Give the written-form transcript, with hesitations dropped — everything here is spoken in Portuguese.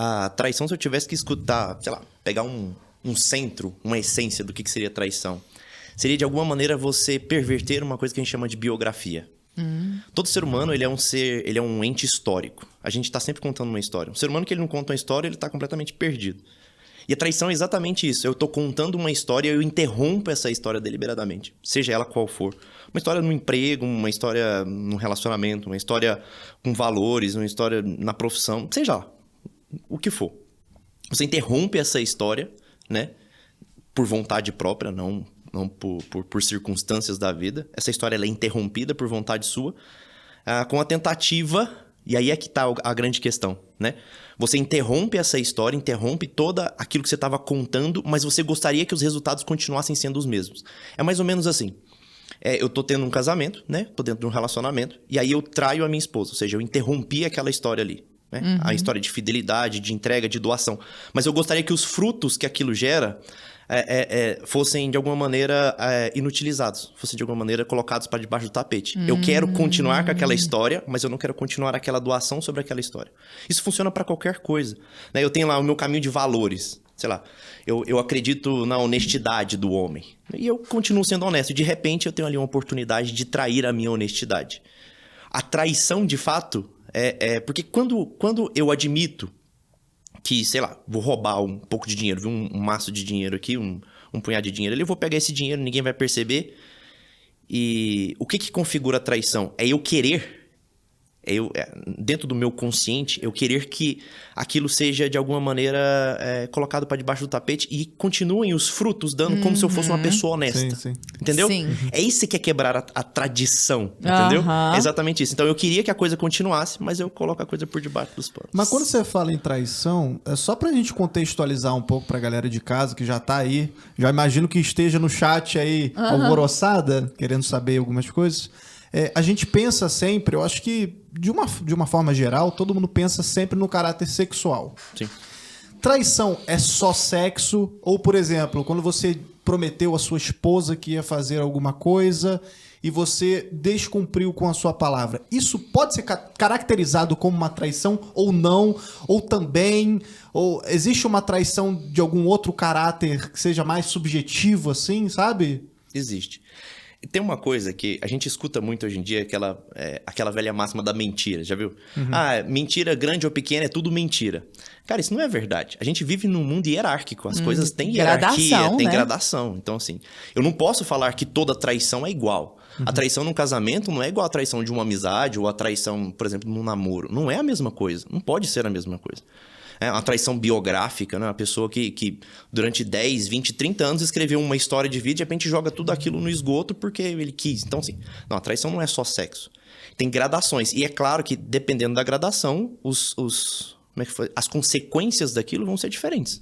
a traição, se eu tivesse que escutar, sei lá, pegar um centro, uma essência do que seria traição, seria de alguma maneira você perverter uma coisa que a gente chama de biografia. Todo ser humano, ele é um ente histórico. A gente está sempre contando uma história. Um ser humano que ele não conta uma história, ele está completamente perdido. E a traição é exatamente isso. Eu estou contando uma história e eu interrompo essa história deliberadamente, seja ela qual for. Uma história no emprego, uma história no relacionamento, uma história com valores, uma história na profissão, seja lá, o que for. Você interrompe essa história, né? Por vontade própria, não por circunstâncias da vida. Essa história ela é interrompida por vontade sua, com a tentativa, e aí é que está a grande questão, né? Você interrompe essa história, interrompe todo aquilo que você estava contando, mas você gostaria que os resultados continuassem sendo os mesmos. É mais ou menos assim. Eu tô tendo um casamento, né? Tô dentro de um relacionamento, e aí eu traio a minha esposa, ou seja, eu interrompi aquela história ali. Né? A história de fidelidade, de entrega, de doação. Mas eu gostaria que os frutos que aquilo gera fossem, de alguma maneira, inutilizados. Fossem, de alguma maneira, colocados para debaixo do tapete. Eu quero continuar com aquela história, mas eu não quero continuar aquela doação sobre aquela história. Isso funciona para qualquer coisa. Né? Eu tenho lá o meu caminho de valores. Sei lá, eu acredito na honestidade do homem. E eu continuo sendo honesto. E, de repente, eu tenho ali uma oportunidade de trair a minha honestidade. A traição, de fato... porque quando eu admito que, sei lá, vou roubar um pouco de dinheiro, um maço de dinheiro aqui, um punhado de dinheiro ali, eu vou pegar esse dinheiro, ninguém vai perceber. E o que configura a traição? É eu querer, dentro do meu consciente, eu querer que aquilo seja, de alguma maneira, colocado para debaixo do tapete e continuem os frutos dando como se eu fosse uma pessoa honesta. Sim. Entendeu? Sim. É isso que é quebrar a tradição, entendeu? É exatamente isso. Então, eu queria que a coisa continuasse, mas eu coloco a coisa por debaixo dos panos. Mas quando você fala em traição, é só pra gente contextualizar um pouco pra galera de casa que já tá aí, já imagino que esteja no chat aí, alvoroçada, querendo saber algumas coisas. A gente pensa sempre, eu acho que de uma forma geral, todo mundo pensa sempre no caráter sexual. Sim. Traição é só sexo? Ou, por exemplo, quando você prometeu à sua esposa que ia fazer alguma coisa e você descumpriu com a sua palavra, isso pode ser caracterizado como uma traição ou não? Ou também? Ou existe uma traição de algum outro caráter que seja mais subjetivo assim, sabe? Existe. E tem uma coisa que a gente escuta muito hoje em dia, aquela velha máxima da mentira, já viu? Mentira grande ou pequena é tudo mentira. Cara, isso não é verdade. A gente vive num mundo hierárquico, as coisas têm hierarquia, tem gradação. Então, assim, eu não posso falar que toda traição é igual. A traição num casamento não é igual a traição de uma amizade ou a traição, por exemplo, num namoro. Não é a mesma coisa, não pode ser a mesma coisa. É uma traição biográfica, né? Uma pessoa que durante 10, 20, 30 anos escreveu uma história de vida e de repente joga tudo aquilo no esgoto porque ele quis. Então, assim, não, a traição não é só sexo. Tem gradações. E é claro que, dependendo da gradação, as consequências daquilo vão ser diferentes.